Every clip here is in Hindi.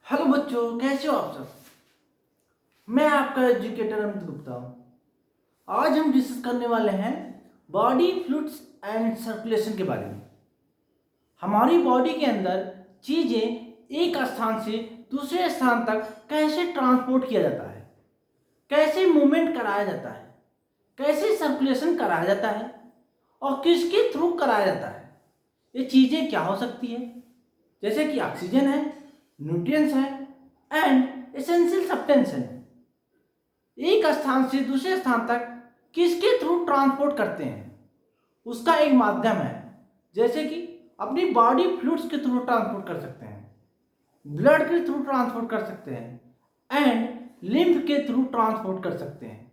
हेलो बच्चों, कैसे हो आप सब। मैं आपका एजुकेटर अमित गुप्ता हूँ। आज हम डिस्कस करने वाले हैं बॉडी फ्लूइड्स एंड सर्कुलेशन के बारे में। हमारी बॉडी के अंदर चीज़ें एक स्थान से दूसरे स्थान तक कैसे ट्रांसपोर्ट किया जाता है, कैसे मूवमेंट कराया जाता है, कैसे सर्कुलेशन कराया जाता है और किसके थ्रू कराया जाता है। ये चीज़ें क्या हो सकती है, जैसे कि ऑक्सीजन है, न्यूट्रिएंट्स है एंड एसेंशियल सब्सटेंस है। एक स्थान से दूसरे स्थान तक किसके थ्रू ट्रांसपोर्ट करते हैं, उसका एक माध्यम है। जैसे कि अपनी बॉडी फ्लूइड्स के थ्रू ट्रांसपोर्ट कर सकते हैं, ब्लड के थ्रू ट्रांसपोर्ट कर सकते हैं एंड लिम्फ के थ्रू ट्रांसपोर्ट कर सकते हैं।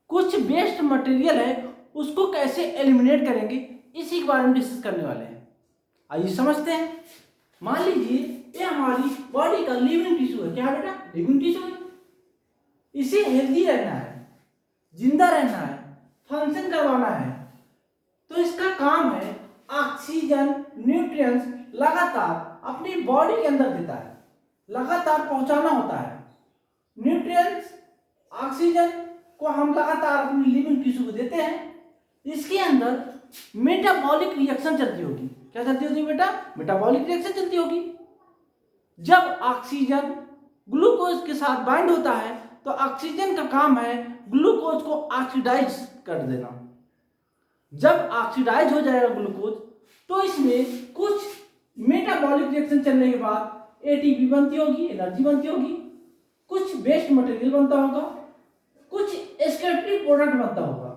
कुछ वेस्ट मटेरियल है, उसको कैसे एलिमिनेट करेंगे, इसी के बारे में डिस्कस करने वाले हैं। आइए समझते हैं। मान लीजिए ये हमारी बॉडी का लिविंग टिश्यू है। क्या बेटा? लिविंग टिश्यू है। इसे हेल्दी रहना है, जिंदा रहना है, फंक्शन करवाना है, तो इसका काम है ऑक्सीजन न्यूट्रिएंट्स लगातार अपनी बॉडी के अंदर देता है, लगातार पहुंचाना होता है। न्यूट्रिएंट्स ऑक्सीजन को हम लगातार अपनी लिविंग टिश्यू को देते हैं। इसके अंदर मेटाबॉलिक रिएक्शन चलती होगी। क्या चलती होगी बेटा? मेटाबॉलिक रिएक्शन चलती होगी। जब ऑक्सीजन ग्लूकोज के साथ बाइंड होता है तो ऑक्सीजन का काम है ग्लूकोज को ऑक्सीडाइज कर देना। जब ऑक्सीडाइज हो जाएगा ग्लूकोज तो इसमें कुछ मेटाबॉलिक रिएक्शन चलने के बाद एटीपी बनती होगी, एनर्जी बनती होगी, कुछ वेस्ट मटेरियल बनता होगा, कुछ एस्केटिव प्रोडक्ट बनता होगा।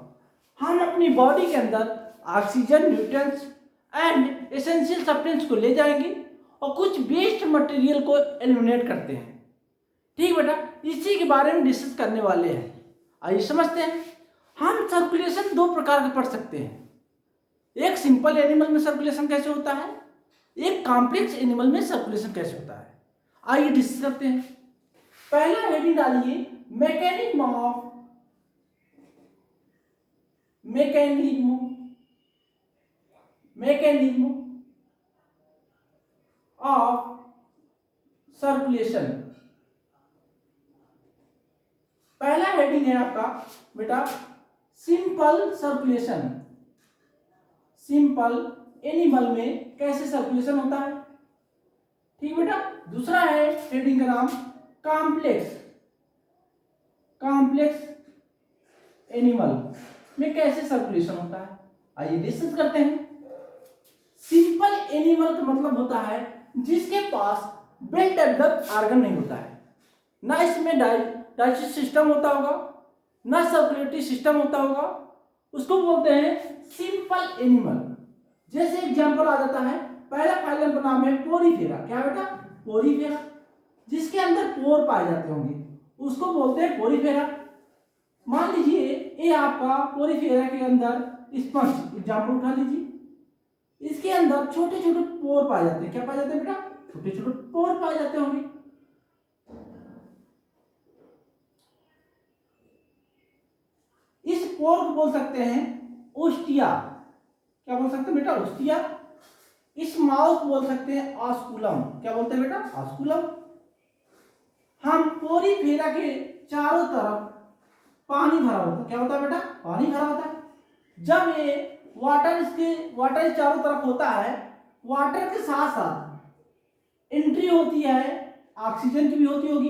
हम अपनी बॉडी के अंदर oxygen, nutrients and essential substance को ले जाएंगे और कुछ वेस्ट मटेरियल को एलिमिनेट करते हैं। ठीक बेटा, इसी के बारे में डिस्कस करने वाले हैं। आइए समझते हैं। हम सर्कुलेशन दो प्रकार के पढ़ सकते हैं। एक सिंपल एनिमल में सर्कुलेशन कैसे होता है, एक कॉम्प्लेक्स एनिमल में सर्कुलेशन कैसे होता है। आइए डिस्कस करते हैं। पहला हेडिंग डालिए मैकेनिज्म ऑफ सर्कुलेशन। पहला हेडिंग है आपका बेटा सिंपल सर्कुलेशन। सिंपल एनिमल में कैसे सर्कुलेशन होता है। ठीक बेटा। दूसरा है हेडिंग का नाम कॉम्प्लेक्स एनिमल में कैसे सर्कुलेशन होता है। आइए डिस्कस करते हैं। सिंपल एनिमल का मतलब होता है जिसके पास वेल डेवलप्ड ऑर्गन नहीं होता है, ना इसमें डाइजेस्टिव सिस्टम होता होगा, ना सर्कुलेटरी सिस्टम होता होगा, उसको बोलते हैं सिंपल एनिमल। जैसे एग्जांपल आ जाता है, पहला फाइलम का नाम है पोरीफेरा। क्या बेटा? पोरीफेरा, जिसके अंदर पोर पाए जाते होंगे, उसको बोलते हैं पोरीफेरा। मान लीजिए ये आपका पोरीफेरा के अंदर स्पंज एग्जांपल उठा लीजिए, इसके अंदर छोटे छोटे पोर पाए जाते हैं। क्या पाए जाते हैं बेटा? छोटे छोटे पोर पाए जाते होंगे। इस पोर को बोल सकते हैं ओस्टिया। क्या बोल सकते हैं बेटा? ओस्टिया। इस माउस को बोल सकते हैं ऑस्कुलम। क्या बोलते हैं बेटा? ऑस्कुलम। हम पोरीफेरा के चारों तरफ पानी भरा होता है। क्या होता है बेटा? पानी भरा होता है। जब ये वाटर चारों तरफ होता है, वाटर के साथ साथ एंट्री होती है, ऑक्सीजन की भी होती होगी,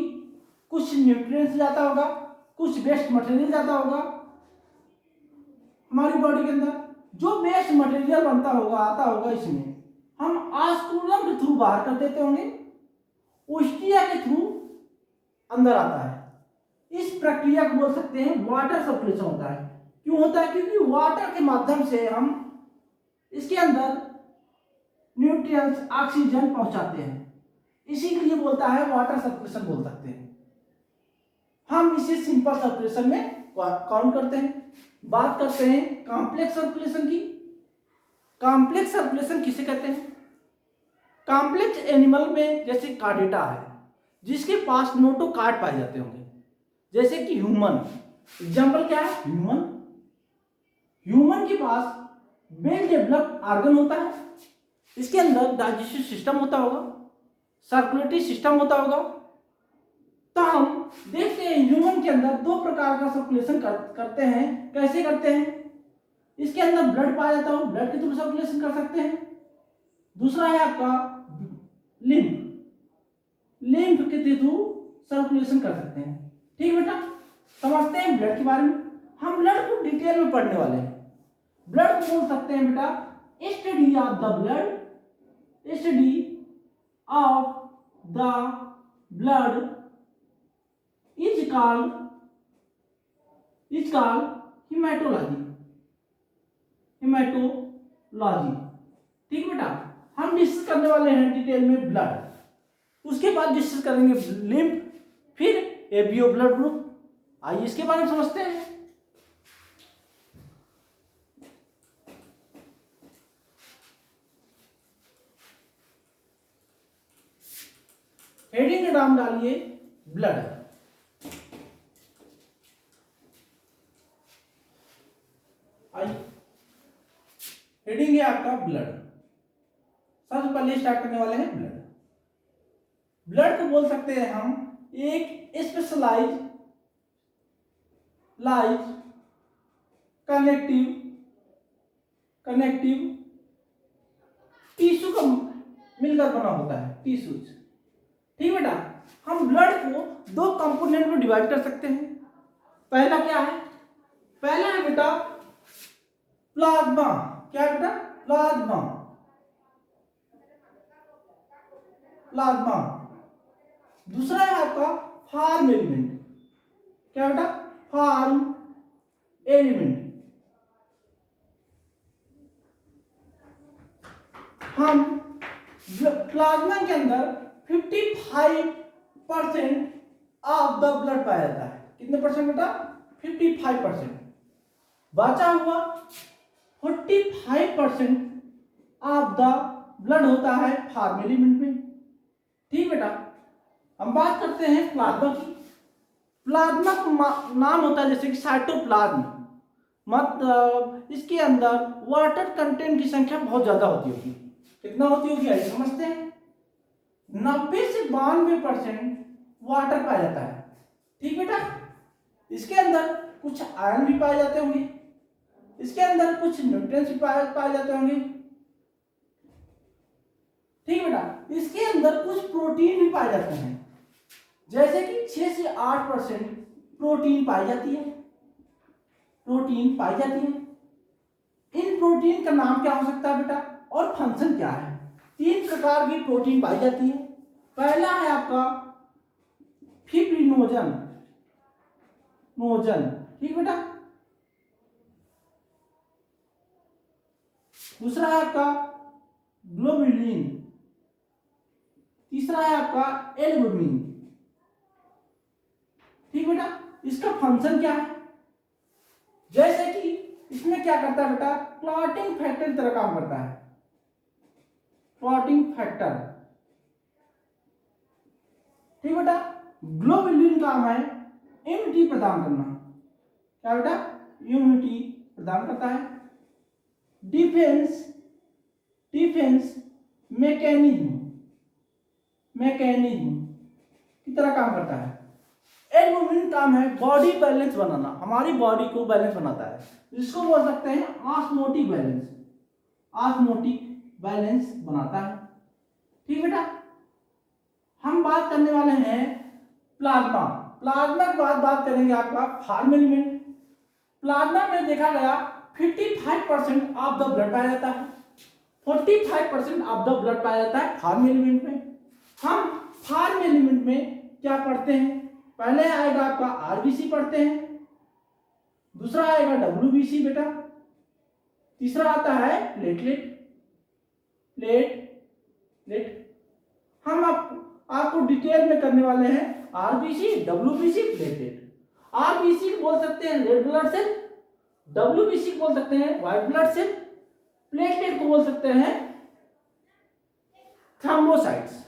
कुछ न्यूट्रिएंट्स जाता होगा, कुछ वेस्ट मटेरियल जाता होगा हमारी बॉडी के अंदर। जो वेस्ट मटेरियल बनता होगा, आता होगा, इसमें हम ऑस्कुलम के थ्रू बाहर कर देते होंगे, ओस्टिया के थ्रू अंदर आता है। इस प्रक्रिया को बोल सकते हैं वाटर सर्कुलेशन होता है। क्यों होता है? क्योंकि वाटर के माध्यम से हम इसके अंदर न्यूट्रिएंट्स, ऑक्सीजन पहुंचाते हैं। इसी के लिए बोलता है वाटर सर्कुलेशन बोल सकते हैं। हम इसे सिंपल सर्कुलेशन में काउंट करते हैं। बात करते हैं कॉम्प्लेक्स सर्कुलेशन की। कॉम्प्लेक्स सर्कुलेशन किसे कहते हैं? कॉम्प्लेक्स एनिमल में जैसे कार्डेटा है, जिसके पास नोटोकार्ड पाए जाते होंगे, जैसे कि ह्यूमन। एग्जांपल क्या है? ह्यूमन के पास वेल डेवलप्ड ऑर्गन होता है, इसके अंदर डाइजेस्टिव सिस्टम होता होगा, सर्कुलेटरी सिस्टम होता होगा। तो हम देखते हैं ह्यूमन के अंदर दो प्रकार का सर्कुलेशन करते हैं। कैसे करते हैं? इसके अंदर ब्लड पाया जाता है, ब्लड के थ्रू सर्कुलेशन कर सकते हैं। दूसरा है आपका लिम्फ, लिम्फ के थ्रू सर्कुलेशन कर सकते हैं। ठीक बेटा, समझते हैं ब्लड के बारे में। हम ब्लड को डिटेल में पढ़ने वाले हैं। ब्लड को बोल सकते हैं बेटा study of the blood, study of the blood is called haematology, haematology. ठीक बेटा, हम डिस्कस करने वाले हैं डिटेल में ब्लड, उसके बाद डिस्कस करेंगे लिम्फ, फिर एबीओ ब्लड ग्रुप। आइए इसके बारे में समझते हैं। हेडिंग का नाम डालिए ब्लड। आइए, हेडिंग है आपका ब्लड। सबसे पहले स्टार्ट करने वाले हैं ब्लड। ब्लड को बोल सकते हैं हम एक स्पेशलाइज कनेक्टिव टिश्यू का मिलकर बना होता है, टिश्यूज। ठीक बेटा, हम ब्लड को दो कंपोनेंट में डिवाइड कर सकते हैं। पहला क्या है? पहला है बेटा प्लाज्मा। क्या है बेटा? प्लाज्मा। दूसरा है आपका फार्म एलिमेंट। क्या बेटा? Farm element. हम प्लाज्मा के अंदर 55% ऑफ द ब्लड पाया जाता है। कितने परसेंट बेटा? 55%। बचा हुआ 45% ऑफ द ब्लड होता है फार्म एलिमेंट में। ठीक बेटा, हम बात करते हैं प्लाज्मा की। प्लाज्मा का नाम होता है जैसे कि साइटोप्लाज्म, मतलब इसके अंदर वाटर कंटेंट की संख्या बहुत ज्यादा होती होगी। कितना होती होगी आइए समझते हैं। 90 से 92% वाटर पाया जाता है। ठीक बेटा, इसके अंदर कुछ आयरन भी पाए जाते होंगे, इसके अंदर कुछ न्यूट्रिएंट्स भी पाए जाते होंगे। ठीक बेटा, इसके अंदर कुछ प्रोटीन भी पाए जाते हैं, जैसे कि 6 से 8% प्रोटीन पाई जाती है। इन प्रोटीन का नाम क्या हो सकता है बेटा, और फंक्शन क्या है? 3 प्रकार की प्रोटीन पाई जाती है। पहला है आपका फिब्रिनोजन। ठीक बेटा, दूसरा है आपका ग्लोबुलिन, तीसरा है आपका एल्बुमिन। ठीक बेटा, इसका फंक्शन क्या है? जैसे कि इसमें क्या करता है बेटा, क्लॉटिंग फैक्टर की तरह काम करता है। Clotting factor. ठीक बेटा, ग्लोबुलिन काम है इम्यूनिटी प्रदान करना। क्या बेटा? इम्यूनिटी प्रदान करता है। डिफेंस मैकेनिज्म की तरह काम करता है। एल्बुमिन काम है बॉडी बैलेंस बनाना, हमारी बॉडी को बैलेंस बनाता है, जिसको बोल सकते हैं ऑस्मोटिक बैलेंस बनाता है। ठीक बेटा, हम बात करने वाले हैं प्लाज्मा के बाद बात करेंगे आपका फार्म एलिमेंट। प्लाज्मा में देखा गया 55% ऑफ द ब्लड पाया जाता है, 45% ऑफ द ब्लड पाया जाता है फार्म एलिमेंट में। हम फार्म एलिमेंट में क्या पढ़ते हैं? पहले आएगा आपका आरबीसी पढ़ते हैं, दूसरा आएगा डब्ल्यूबीसी बेटा, तीसरा आता है प्लेटलेट। हम आपको डिटेल में करने वाले हैं आरबीसी, डब्ल्यूबीसी, प्लेटलेट। आरबीसी को बोल सकते हैं रेड ब्लड सेल, डब्ल्यूबीसी को बोल सकते हैं व्हाइट ब्लड सेल, प्लेटलेट को बोल सकते हैं थ्रोम्बोसाइट्स।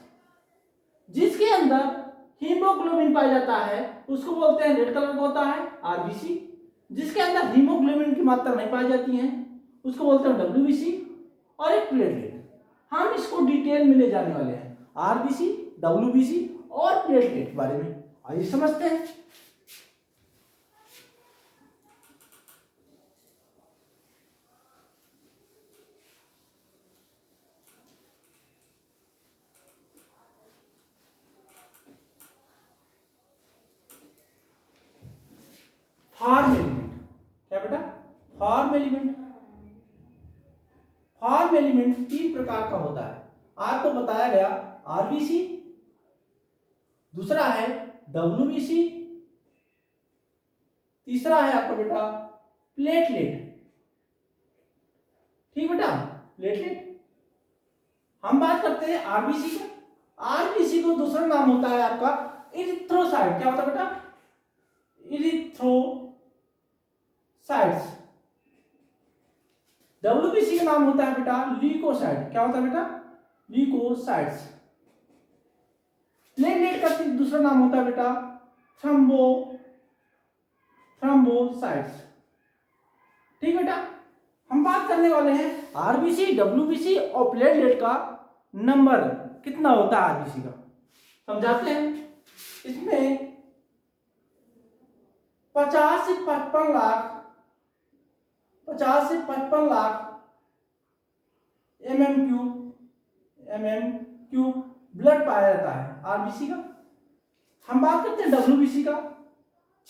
जिसके अंदर हीमोग्लोबिन पाया जाता है उसको बोलते हैं, रेड कलर का होता है आरबीसी। जिसके अंदर हीमोग्लोबिन की मात्रा नहीं पाई जाती है उसको बोलते हैं डब्ल्यूबीसी। और एक प्लेटलेट, हम इसको डिटेल में ले जाने वाले हैं, आरबीसी, WBC और प्लेटलेट के बारे में। आइए समझते हैं। फॉर्म एलिमेंट, क्या बेटा? Form element. फॉर्म एलिमेंट 3 प्रकार का होता है, आपको बताया गया। आरबीसी, दूसरा है WBC, तीसरा है आपका बेटा प्लेटलेट। ठीक बेटा, प्लेटलेट। हम बात करते हैं आरबीसी का। आरबीसी को दूसरा नाम होता है आपका इरिथ्रोसाइट। क्या होता है बेटा? इरिथ्रोसाइट्स। WBC का नाम होता है बेटा ल्यूकोसाइट। क्या होता है बेटा? ल्यूकोसाइट्स। प्लेटलेट का दूसरा नाम होता है बेटा थ्रोम्बोसाइट्स। ठीक बेटा, हम बात करने वाले हैं आरबीसी, WBC और प्लेटलेट का नंबर कितना होता है आरबीसी का, समझाते हैं। इसमें 50 से 55 लाख mm³ ब्लड पाया जाता है आरबीसी का। हम बात करते हैं WBC का।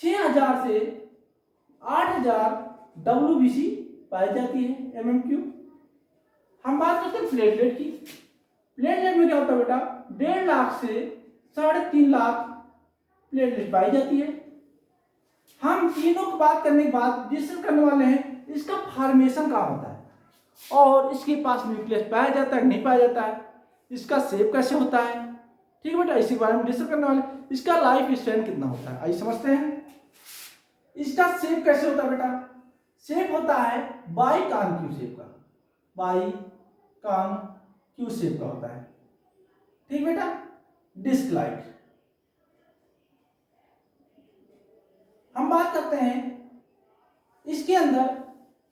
6000 से 8000 WBC पाई जाती है mm³। हम बात करते हैं प्लेटलेट की। प्लेटलेट में क्या होता है बेटा? 1.5 लाख से 3.5 लाख प्लेटलेट पाई जाती है। हम तीनों की बात करने के बाद डिस्कस करने वाले हैं इसका फॉर्मेशन कहाँ होता है और इसके पास न्यूक्लियस पाया जाता है नहीं पाया जाता है, इसका शेप कैसे होता है। ठीक है बेटा, इसी बारे में डिस्कस करने वाले। इसका लाइफ स्पैन कितना होता है, आइए समझते हैं। इसका शेप कैसे होता है बेटा? शेप होता है बाइकॉन्केव शेप का, बाइकॉन्केव शेप का होता है। ठीक बेटा, डिस्क लाइक। हम बात करते हैं इसके अंदर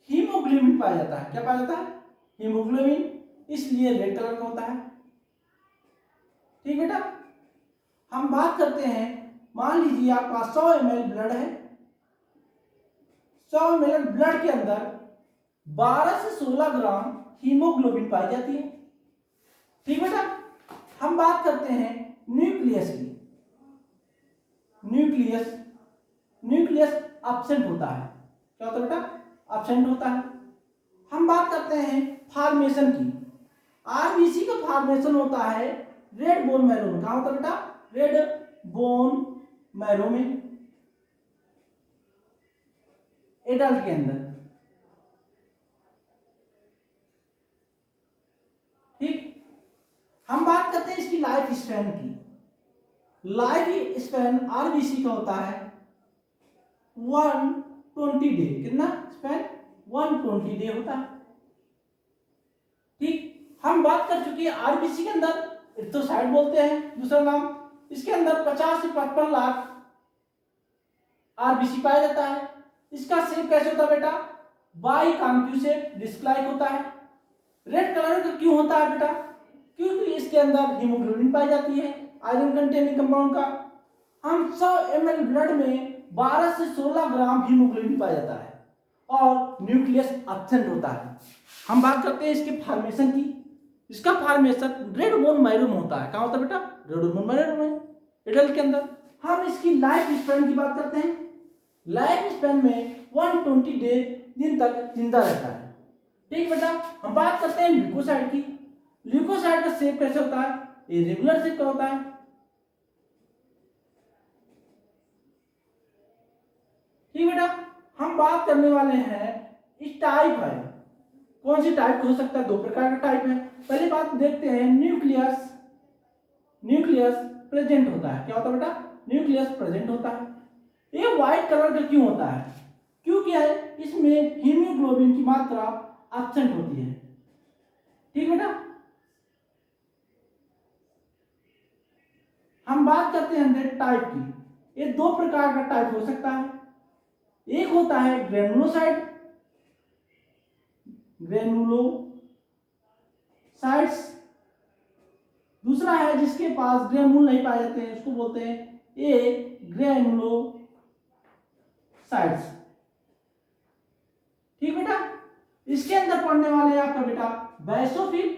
हीमोग्लोबिन पाया जाता है। क्या पाया जाता है? हीमोग्लोबिन, इसलिए रेड कलर का होता है। ठीक बेटा, हम बात करते हैं, मान लीजिए आपका 100 ml ब्लड है। 100 ml ब्लड के अंदर 12 से 16 ग्राम हीमोग्लोबिन पाई जाती है। ठीक बेटा, हम बात करते हैं न्यूक्लियस की। न्यूक्लियस एब्सेंट होता है। क्या होता है बेटा? एब्सेंट होता है। हम बात करते हैं फॉर्मेशन की। आरबीसी का फॉर्मेशन होता है रेड बोन मैरो में। कहां होता है बेटा? रेड बोन मैरो में, एडल्ट के अंदर। ठीक, हम बात करते हैं इसकी लाइफ स्पैन की। लाइफ स्पैन आरबीसी का होता है 120 डे। कितना स्पैन? 120 डे होता है। ठीक, हम बात कर चुके हैं आरबीसी के अंदर इरिथ्रोसाइट बोलते हैं दूसरा नाम। इसके अंदर 50 से 55 लाख आरबीसी पाया जाता है। इसका शेप कैसे होता है बेटा? बाइकॉन्केव शेप, डिस्क लाइक होता है। रेड कलर का क्यों होता है बेटा? क्योंकि इसके अंदर हीमोग्लोबिन पाई जाती है, आयरन कंटेनिंग कंपाउंड का। हम 100 ml ब्लड में 12 से 16 ग्राम हीमोग्लोबिन पाया जाता है और न्यूक्लियस एब्सेंट होता है। हम बात करते हैं इसके फॉर्मेशन की। इसका फॉर्मेशन रेड बोन मैरो में होता है। कहाँ होता है बेटा? रेड बोन मैरो में, एडल्ट के अंदर। हम इसकी लाइफ स्पैन की बात करते हैं। लाइफ स्पैन में 120 दिन तक जिंदा रहता है। ठीक बेटा, हम बात करते हैं ल्यूकोसाइट की। ल्यूकोसाइट का शेप कैसे होता है? इरेगुलर शेप का होता है। ठीक बेटा, हम बात करने वाले हैं इस टाइप है। कौन सी टाइप हो सकता है? 2 प्रकार का टाइप है। पहली बात देखते हैं, न्यूक्लियस प्रेजेंट होता है। क्या होता है बेटा? न्यूक्लियस प्रेजेंट होता है। ये व्हाइट कलर का क्यों होता है? क्योंकि इसमें हीमोग्लोबिन की मात्रा एब्सेंट होती है। ठीक बेटा, हम बात करते हैं टाइप की। ये 2 प्रकार का टाइप हो सकता है। एक होता है ग्रेनुलोसाइट्स, दूसरा है जिसके पास ग्रेनुल नहीं पाए जाते हैं, उसको बोलते हैं ए ग्रेनुलोसाइट्स। ठीक बेटा, इसके अंदर पढ़ने वाले हैं आपका बेटा बैसोफिल,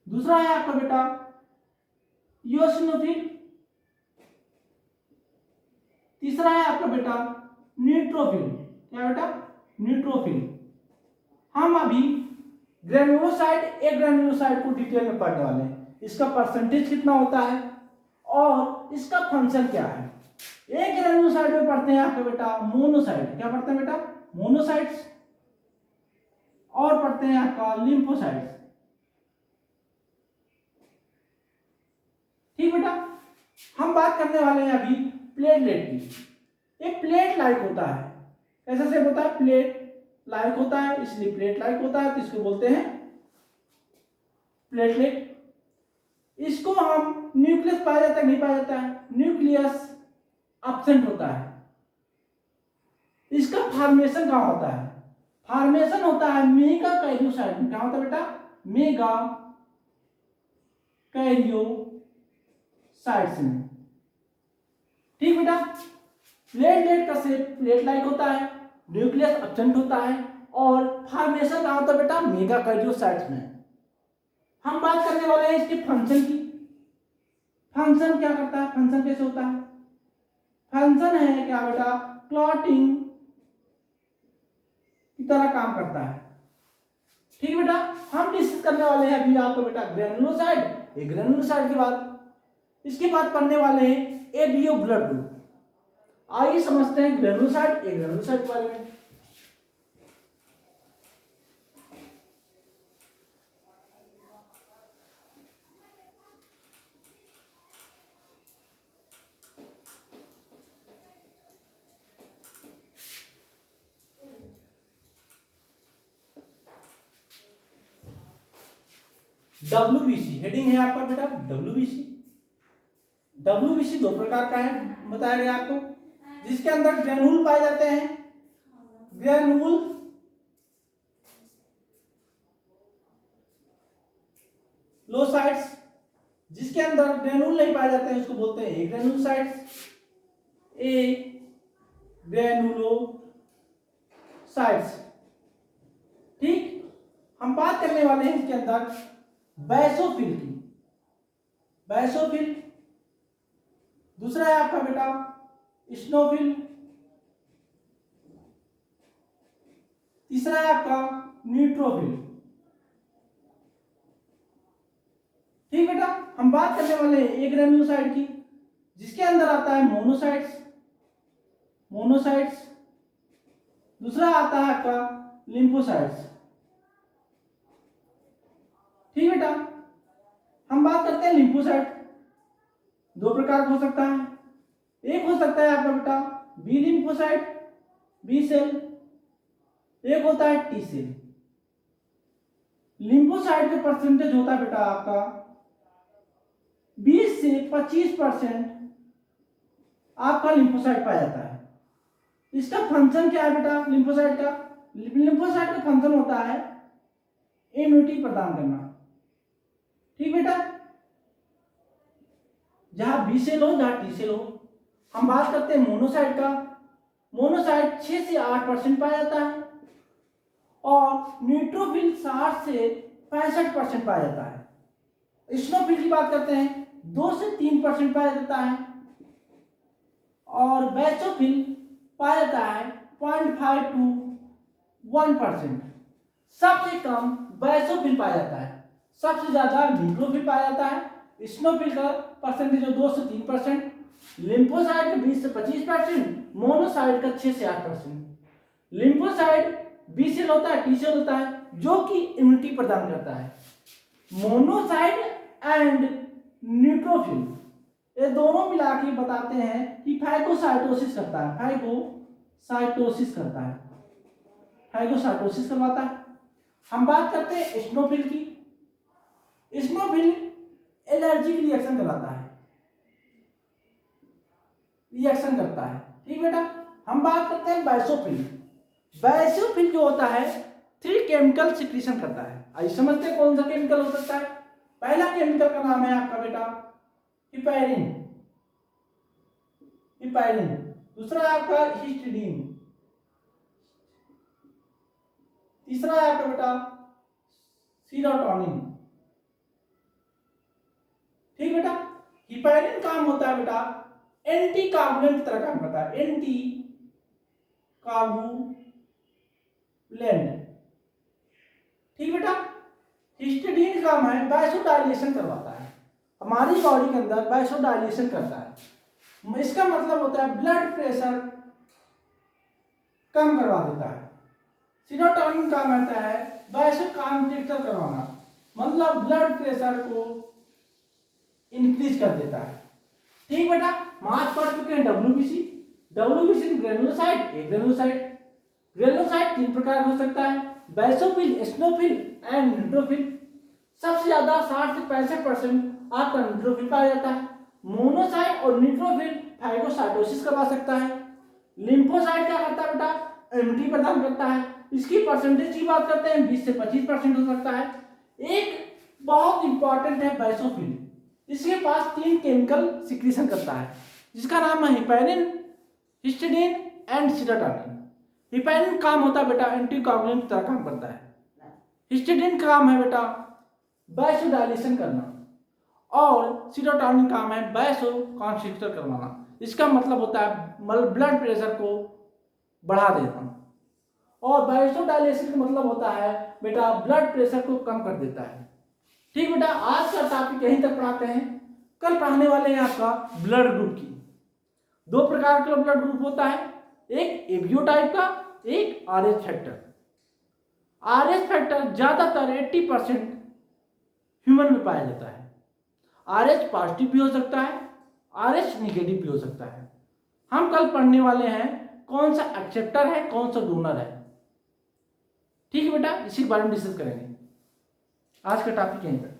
दूसरा है आपका बेटा इओसिनोफिल, तीसरा है आपका बेटा न्यूट्रोफिल। क्या बेटा? न्यूट्रोफिल। हम अभी ग्रेनुलोसाइट, एक ग्रेनुलोसाइट को डिटेल में पढ़ने वाले हैं, इसका परसेंटेज कितना होता है और इसका फंक्शन क्या है। एक ग्रेनुलोसाइट में पढ़ते हैं आपके बेटा मोनोसाइट। क्या पढ़ते हैं बेटा? मोनोसाइट्स। और पढ़ते हैं आपका लिम्फोसाइट्स। ठीक बेटा, हम बात करने वाले हैं अभी प्लेटलेट की। एक प्लेट लाइक होता है, कैसा से होता है? प्लेट लाइक होता है, इसलिए प्लेट लाइक होता है तो इसको बोलते हैं प्लेटलेट। इसको हम न्यूक्लियस पाया जाता है, नहीं पाया जाता है, न्यूक्लियस एब्सेंट होता है। इसका फॉर्मेशन कहां होता है? फॉर्मेशन होता है मेगा कैरियोसाइट में। क्या होता है बेटा? मेगा कैरियोसाइट्स में। ठीक बेटा, प्लेटलेट का शेप प्लेट लाइक होता है, न्यूक्लियस एब्सेंट होता है और फॉर्मेशन कहां होता है बेटा? मेगा कैरियोसाइट्स में। हम बात करने वाले हैं इसके फंक्शन की। फंक्शन क्या करता है? फंक्शन कैसे होता है? फंक्शन है क्या बेटा? क्लॉटिंग की तरह काम करता है। ठीक बेटा, हम डिस्कस करने वाले हैं अभी आपको बेटा ग्रेनुलोसाइट। एक ग्रेनुलोसाइट के बाद इसके बाद पढ़ने वाले हैं एबीओ ब्लड ग्रुप। आइए समझते हैं ग्रेनुलोसाइट, एक ग्रेनुलोसाइट के बारे में। WBC हेडिंग है आपका बेटा WBC। WBC दो प्रकार का है बताया गया आपको, जिसके अंदर ग्रेनुल पाए जाते हैं, ग्रेनुल लोसाइट्स। जिसके अंदर ग्रेनुल नहीं पाए जाते हैं उसको बोलते हैं एग्रेनुलोसाइट्स, एग्रेनुलोसाइट्स। ठीक, हम बात करने वाले हैं इसके अंदर बैसोफिल की। बैसोफिल, दूसरा है आपका बेटा स्नोफिल, तीसरा है आपका न्यूट्रोफिल। ठीक बेटा, हम बात करने वाले हैं एक ग्रेनुलोसाइट की, जिसके अंदर आता है मोनोसाइट्स, मोनोसाइट्स। दूसरा आता है आपका लिम्फोसाइट्स। ठीक बेटा, हम बात करते हैं लिम्फोसाइट। दो प्रकार का हो सकता है, एक हो सकता है आपका बेटा बी लिम्फोसाइट, बी सेल, एक होता है टी सेल। लिम्फोसाइट का परसेंटेज होता है बेटा आपका 20 से 25% आपका लिम्फोसाइट पाया जाता है। इसका फंक्शन क्या है बेटा? लिम्फोसाइट का फंक्शन होता है इम्यूनिटी प्रदान करना। ठीक बेटा, जहां बी सेल हो जहां टी सेल हो। हम बात करते हैं मोनोसाइट का। मोनोसाइट 6 से 8% पाया जाता है और न्यूट्रोफिल 60 से 65% पाया जाता है। स्नोफिल की बात करते हैं 2 से 3% पाया जाता है और बैसोफिल पाया जाता है 0.5 to 1%। सबसे कम बैसोफिल पाया जाता है, सबसे ज्यादा न्यूट्रोफिल पाया जाता है। स्नोफिल का परसेंटेज 2 से 3%, लिम्फोसाइट का 20 से 25%, मोनोसाइट का 6 से 8%। लिम्फोसाइट बी सेल होता है, टी सेल होता है, जो कि इम्यूनिटी प्रदान करता है। मोनोसाइट एंड न्यूट्रोफिल ये दोनों मिला के बताते हैं कि फाइगोसाइटोसिस करता है, फाइगोसाइटोसिस करता है, फाइगोसाइटोसिस करवाता है। हम बात करते हैं स्नोफिल की। स्नोफिल एलर्जिक रिएक्शन कराता है, रिएक्शन करता है। ठीक बेटा, हम बात करते हैं बैसोफिल। बैसोफिल जो होता है 3 केमिकल सिक्रीशन करता है। आइए समझते हैं कौन सा केमिकल हो सकता है। पहला केमिकल का नाम है आपका बेटा हिपैरिन, हिपैरिन। दूसरा है आपका हिस्टिडीन। तीसरा है आपका बेटा सीरोटोनिन। ठीक बेटा, हिपैरिन काम होता है बेटा एंटी कागुलेंट की तरह काम करता है, एंटी कागुलेंट। ठीक बेटा, हिस्टिडीन काम है वैसोडाइलेशन करवाता है, हमारी बॉडी के अंदर वैसोडाइलेशन करता है। इसका मतलब होता है ब्लड प्रेशर कम करवा देता है। सीरोटोनिन काम आता है वैसोकंस्ट्रिक्टर करवाना, मतलब ब्लड प्रेशर को इंक्रीज कर देता है। ठीक बेटा, मार्च पढ़ चुके हैं डब्ल्यूबीसी। डब्ल्यूबीसी ग्रेनुलोसाइट, एक ग्रेनुलोसाइट। ग्रेनुलोसाइट 3 प्रकार हो सकता है, बेसोफिल, एसिनोफिल एंड न्यूट्रोफिल। सबसे ज्यादा 60 से 65% आपका न्यूट्रोफिल पाया जाता है। मोनोसाइट और न्यूट्रोफिल फाइगोसाइटोसिस करवा सकता है। लिम्फोसाइट क्या करता है बेटा, इम्यूनिटी प्रदान करता है। इसकी परसेंटेज की बात करते हैं 20 से 25% हो सकता है। एक बहुत इंपॉर्टेंट है बेसोफिल, इसके पास 3 केमिकल सिक्रीशन करता है, जिसका नाम है heparin, histidine and serotonin. Heparin काम होता है बेटा एंटीकोगुलेंट की तरह काम करता है। हिस्टिडीन काम है बेटा वैसोडाइलेशन करना, और सीरोटोनिन काम है वैसोकंस्ट्रिक्टर करवाना। इसका मतलब होता है ब्लड प्रेशर को बढ़ा देना, और वैसोडाइलेशन का मतलब होता है बेटा ब्लड प्रेशर को कम कर देता है। ठीक बेटा, आज का टॉपिक यहीं तक पढ़ाते हैं। कल पढ़ाने वाले हैं आपका ब्लड ग्रुप की। 2 प्रकार का ब्लड ग्रुप होता है, एक एबीओ टाइप का, एक आरएच फैक्टर। आरएच फैक्टर ज्यादातर 80% ह्यूमन में पाया जाता है। आरएच पॉजिटिव भी हो सकता है, आरएच निगेटिव भी हो सकता है। हम कल पढ़ने वाले हैं कौन सा एक्सेप्टर है, कौन सा डोनर है। ठीक है बेटा, इसी के बारे में डिस्कस करेंगे। आज का टॉपिक यहीं तक।